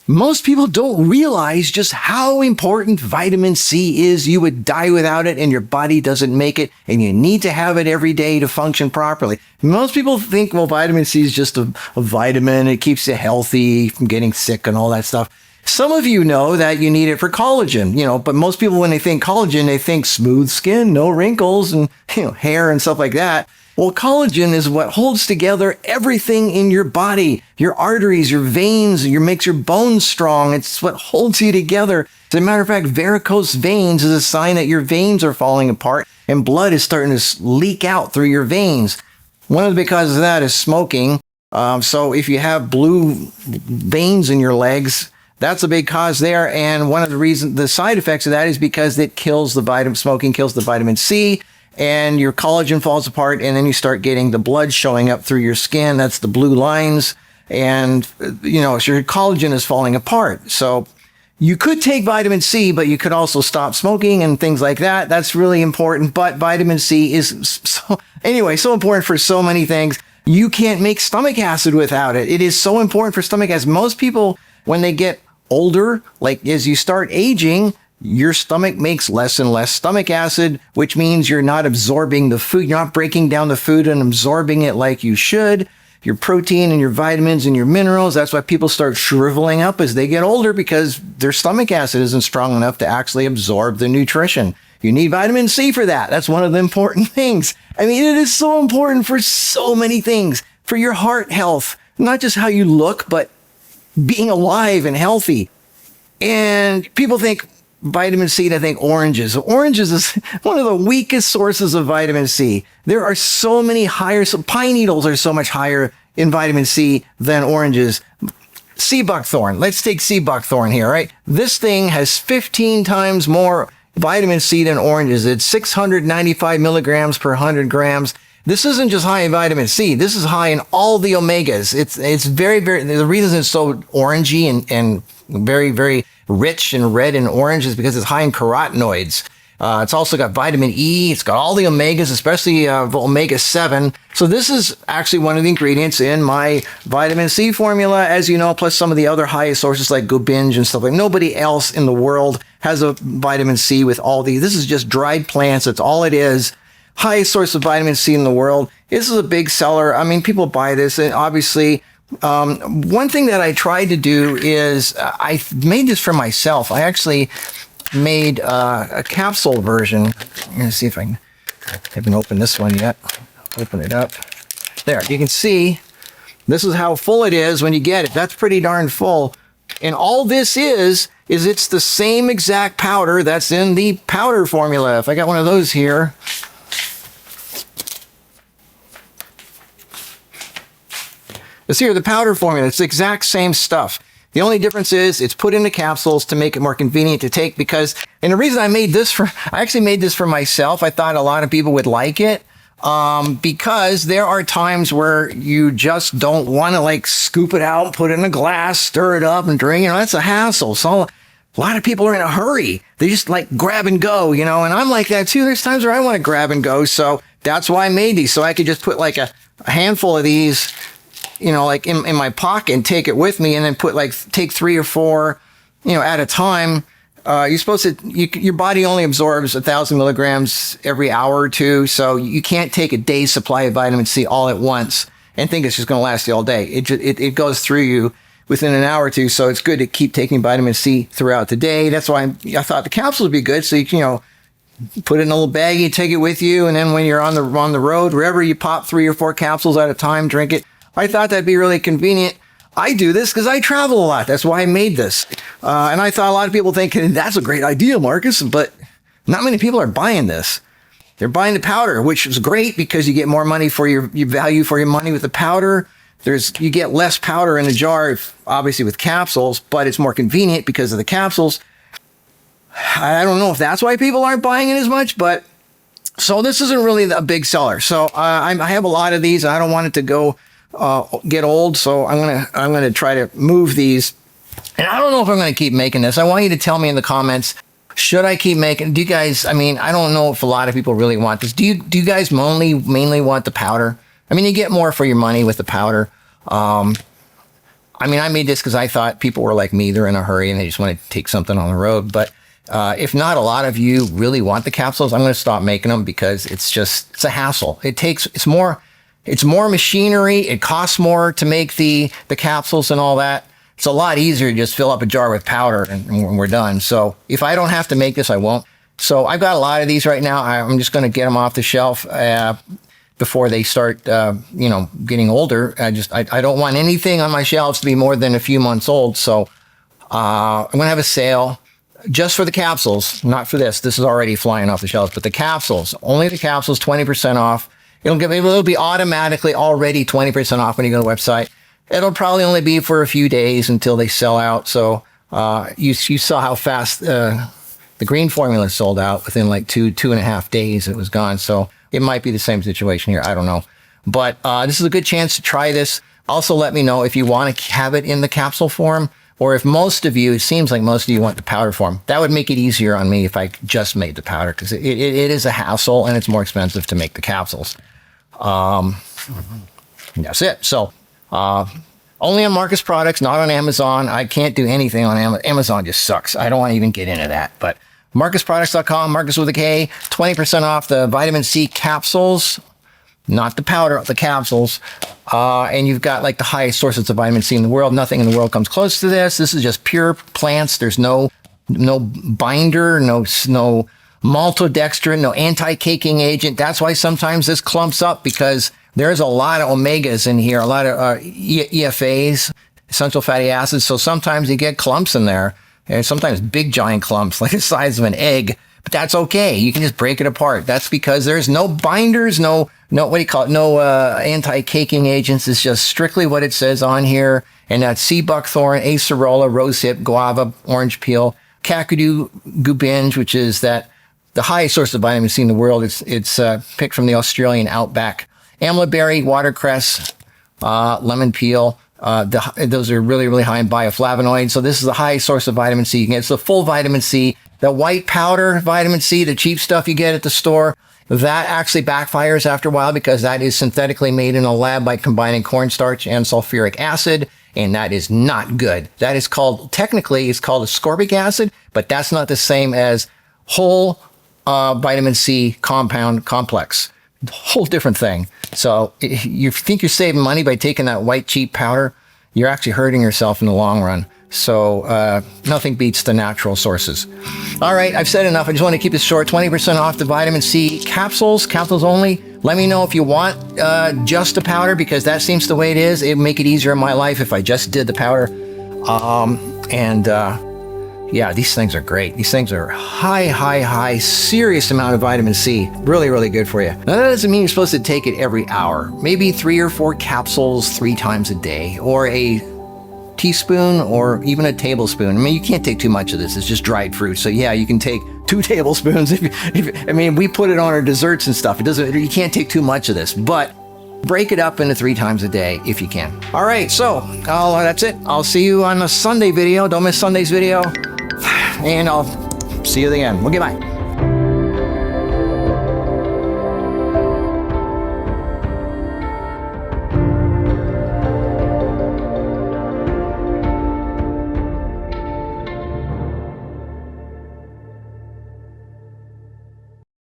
Most people don't realize just how important vitamin C is. You would die without it and your body doesn't make it, and you need to have it every day to function properly. Most people think, well, vitamin C is just a vitamin. It keeps you healthy from getting sick and all that stuff. Some of you know that you need it for collagen, but most people, when they think collagen, they think smooth skin, no wrinkles, and, hair and stuff like that. Well, collagen is what holds together everything in your body, your arteries, your veins, makes your bones strong. It's what holds you together. As a matter of fact, varicose veins is a sign that your veins are falling apart and blood is starting to leak out through your veins. One of the big causes of that is smoking. So if you have blue veins in your legs, that's a big cause there. And one of the side effects of that is because it kills smoking kills the vitamin C. And your collagen falls apart, and then you start getting the blood showing up through your skin. That's the blue lines. And, so your collagen is falling apart. So you could take vitamin C, but you could also stop smoking and things like that. That's really important. But vitamin C is so important for so many things. You can't make stomach acid without it. It is so important for stomach acid. Most people, when they get older, like as you start aging, your stomach makes less and less stomach acid, which means you're not absorbing the food. You're not breaking down the food and absorbing it like you should. Your protein and your vitamins and your minerals. That's why people start shriveling up as they get older, because their stomach acid isn't strong enough to actually absorb the nutrition. You need vitamin C for that. That's one of the important things. I mean, it is so important for so many things. For your heart health, not just how you look, but being alive and healthy. And people think vitamin C, I think oranges. Oranges is one of the weakest sources of vitamin C. There are so many pine needles are so much higher in vitamin C than oranges. Sea buckthorn. Let's take sea buckthorn here, right? This thing has 15 times more vitamin C than oranges. It's 695 milligrams per 100 grams. This isn't just high in vitamin C. This is high in all the omegas. It's very, very, the reason it's so orangey and very, very rich and red and orange is because it's high in carotenoids. It's also got vitamin E. It's got all the omegas, especially omega-7. So this is actually one of the ingredients in my vitamin C formula, as you know, plus some of the other highest sources like Gobinge and stuff like that. Nobody else in the world has a vitamin C with all these. This is just dried plants. That's all it is. Highest source of vitamin C in the world. This is a big seller. I mean, people buy this, and obviously, one thing that I tried to do is I made this for myself. I actually made a capsule version. I'm going to see if I haven't opened this one yet. Open it up. There, you can see this is how full it is when you get it. That's pretty darn full. And all this is it's the same exact powder that's in the powder formula. If I got one of those here. It's here, the powder formula. It's the exact same stuff. The only difference is it's put into capsules to make it more convenient to take, and the reason I actually made this for myself. I thought a lot of people would like it, because there are times where you just don't want to scoop it out, put it in a glass, stir it up and drink. That's a hassle. So a lot of people are in a hurry. They just grab and go, and I'm like that too. There's times where I want to grab and go. So that's why I made these. So I could just put a handful of these, in my pocket and take it with me, and then take 3 or 4, at a time. You're supposed to, your body only absorbs 1,000 milligrams every hour or two. So you can't take a day's supply of vitamin C all at once and think it's just going to last you all day. It goes through you within an hour or two. So it's good to keep taking vitamin C throughout the day. That's why I thought the capsules would be good. So you can, put it in a little bag, you take it with you. And then when you're on the road, wherever, you pop 3 or 4 capsules at a time, drink it. I thought that'd be really convenient. I do this because I travel a lot. That's why I made this. And I thought a lot of people think, that's a great idea, Marcus, but not many people are buying this. They're buying the powder, which is great because you get more money for your value for your money with the powder. You get less powder in the jar, obviously with capsules, but it's more convenient because of the capsules. I don't know if that's why people aren't buying it as much, but so this isn't really a big seller. So I have a lot of these. I don't want it to get old, so I'm gonna try to move these. And I don't know if I'm gonna keep making this. I want you to tell me in the comments, should I keep making? Do you guys? I don't know if a lot of people really want this. Do you guys mainly want the powder? You get more for your money with the powder. I mean, I made this because I thought people were like me. They're in a hurry and they just want to take something on the road. But if not, a lot of you really want the capsules. I'm going to stop making them because it's a hassle. It's more machinery. It costs more to make the capsules and all that. It's a lot easier to just fill up a jar with powder and we're done. So if I don't have to make this, I won't. So I've got a lot of these right now. I'm just going to get them off the shelf before they start, getting older. I don't want anything on my shelves to be more than a few months old. So I'm going to have a sale just for the capsules, not for this. This is already flying off the shelves, but the capsules, only the capsules, 20% off. It'll be automatically already 20% off when you go to the website. It'll probably only be for a few days until they sell out. So you saw how fast the green formula sold out within like 2.5 days. It was gone. So it might be the same situation here. I don't know. But this is a good chance to try this. Also, let me know if you want to have it in the capsule form, or if it seems like most of you want the powder form. That would make it easier on me if I just made the powder, because it is a hassle and it's more expensive to make the capsules. That's it. So only on Marcus products, not on Amazon. I can't do anything on Amazon. Amazon just sucks. I don't want to even get into that. But marcusproducts.com, Marcus with a K, 20% off the vitamin C capsules, not the powder, the capsules. And you've got like the highest sources of vitamin C in the world. Nothing in the world comes close to this. This is just pure plants. There's no binder, no maltodextrin, no anti-caking agent. That's why sometimes this clumps up, because there's a lot of omegas in here, a lot of EFAs, essential fatty acids. So sometimes you get clumps in there, and sometimes big giant clumps like the size of an egg. But that's okay. You can just break it apart. That's because there's no binders, no anti-caking agents. It's just strictly what it says on here. And that's sea buckthorn, acerola, rosehip, guava, orange peel, kakadu gubinge, which is the highest source of vitamin C in the world. It's picked from the Australian outback. Amla berry, watercress, lemon peel. Those are really, really high in bioflavonoids. So this is the highest source of vitamin C you can get. It's the full vitamin C. The white powder vitamin C, the cheap stuff you get at the store, that actually backfires after a while, because that is synthetically made in a lab by combining cornstarch and sulfuric acid. And that is not good. That is technically it's called ascorbic acid, but that's not the same as whole vitamin C compound complex. Whole different thing. So you think you're saving money by taking that white cheap powder, you're actually hurting yourself in the long run. So nothing beats the natural sources. All right, I've said enough. I just want to keep this short. 20% off the vitamin C capsules only. Let me know if you want just the powder, because that seems the way it is. It would make it easier in my life if I just did the powder. Yeah, these things are great. These things are high, serious amount of vitamin C. Really, really good for you. Now, that doesn't mean you're supposed to take it every hour. Maybe 3 or 4 capsules 3 times a day, or a teaspoon or even a tablespoon. I mean, you can't take too much of this. It's just dried fruit. So yeah, you can take 2 tablespoons. We put it on our desserts and stuff. You can't take too much of this, but break it up into 3 times a day if you can. All right, so that's it. I'll see you on the Sunday video. Don't miss Sunday's video. And I'll see you at the end. Okay, bye.